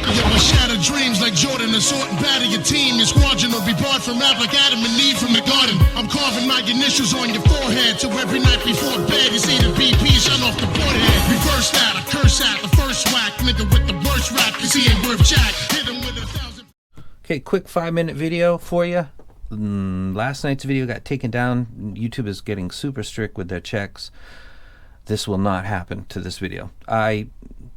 Yo, I shatter dreams like Jordan, assault and batter your team. Your squadron will be barred from rap like Adam and Eve from the garden. I'm carving my initials on your forehead, so every night before bed you see the BP shut off the forehead. Reverse that, I curse at the first whack. Nigga with the worst rap, cause he ain't worth jack. Hit him with 1,000. Okay, quick 5-minute video for you. Last night's video got taken down. YouTube is getting super strict with their checks. This will not happen to this video. I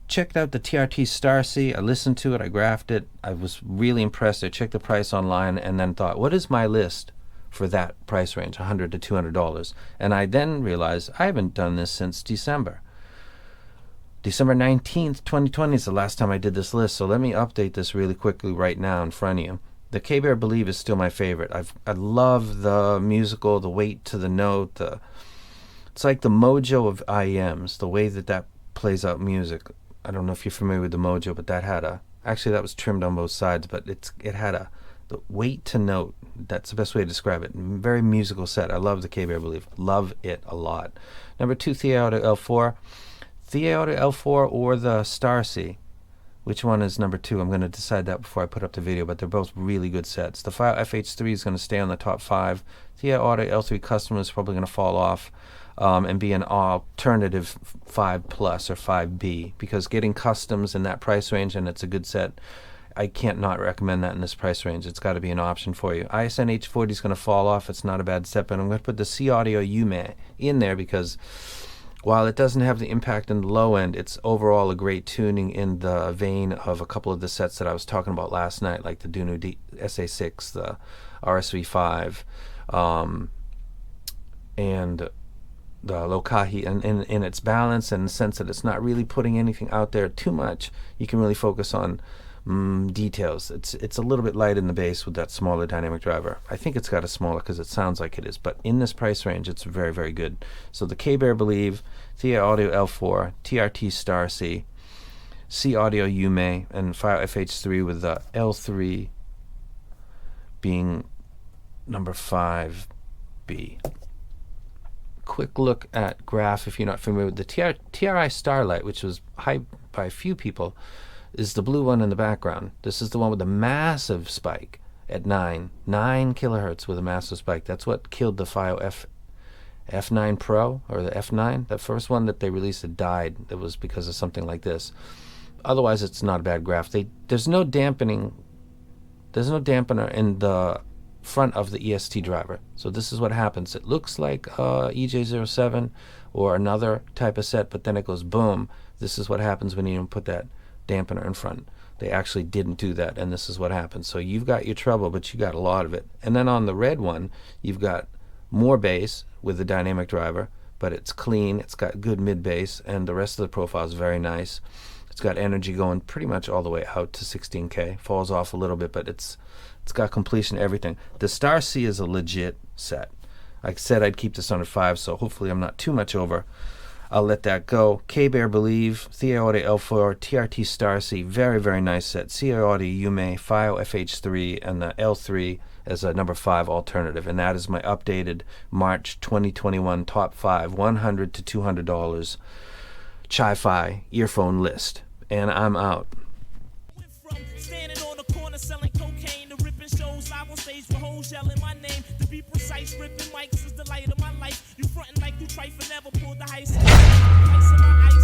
checked out the TRI Starsea. I listened to it. I graphed it. I was really impressed. I checked the price online and then thought, what is my list for that price range, $100 to $200? And I then realized I haven't done this since December. December 19th, 2020 is the last time I did this list. So let me update this really quickly right now in front of you. The KBEAR BeLieve is still my favorite. I love the musical, the weight to the note. It's like the mojo of IEMs, the way that plays out music. I don't know if you're familiar with the mojo, but that had actually that was trimmed on both sides, but it had the weight to note. That's the best way to describe it. Very musical set. I love the KBEAR BeLieve. Love it a lot. Number 2, TRI L4. TRI L4 or the Starsea. Which one is number 2? I'm going to decide that before I put up the video, but they're both really good sets. The FiO FH3 is going to stay on the top 5. TRI L3 Custom is probably going to fall off and be an alternative 5 Plus or 5B, because getting customs in that price range, and it's a good set, I can't not recommend that in this price range. It's got to be an option for you. ISN H40 is going to fall off. It's not a bad set, but I'm going to put the C Audio UME in there because while it doesn't have the impact in the low end, it's overall a great tuning in the vein of a couple of the sets that I was talking about last night, like the Dunu SA6, the RSV5, and the Lokahi, and in its balance and the sense that it's not really putting anything out there too much. You can really focus on details. It's a little bit light in the bass with that smaller dynamic driver. I think it's got a smaller because it sounds like it is, but in this price range it's very, very good. So the KBEAR BeLieve, TRI Audio L4, TRI Starsea, C Audio UME, and FiO FH3 with the L3 being number 5B. Quick look at graph if you're not familiar with the TRI Starlight, which was hyped by a few people, is the blue one in the background. This is the one with the massive spike at 9 kilohertz with a massive spike. That's what killed the FiO F9 Pro, or the F9. The first one that they released that died, it was because of something like this. Otherwise, it's not a bad graph. There's no dampening. There's no dampener in the front of the EST driver. So this is what happens. It looks like EJ07 or another type of set, but then it goes boom. This is what happens when you don't put that dampener in front. They actually didn't do that, and this is what happens. So you've got your treble, but you got a lot of it. And then on the red one, you've got more bass with the dynamic driver, but it's clean, it's got good mid bass, and the rest of the profile is very nice. It's got energy going pretty much all the way out to 16K. Falls off a little bit, but it's got completion, everything. The Starsea is a legit set. Like I said, I'd keep this under 5, so hopefully I'm not too much over. I'll let that go. KBEAR BeLieve, TRI Audio L4, TRI Starsea, very, very nice set. CI Audio UME, FiO FH3, and the L3 as a number 5 alternative. And that is my updated March 2021 top 5, $100 to $200 Chi-Fi earphone list. And I'm out. Selling cocaine, the ripping shows live on stage with hoes yelling my name. To be precise, ripping mics is the light of my life. You frontin' like you trifle, never pulled the heist. Ice in my ice.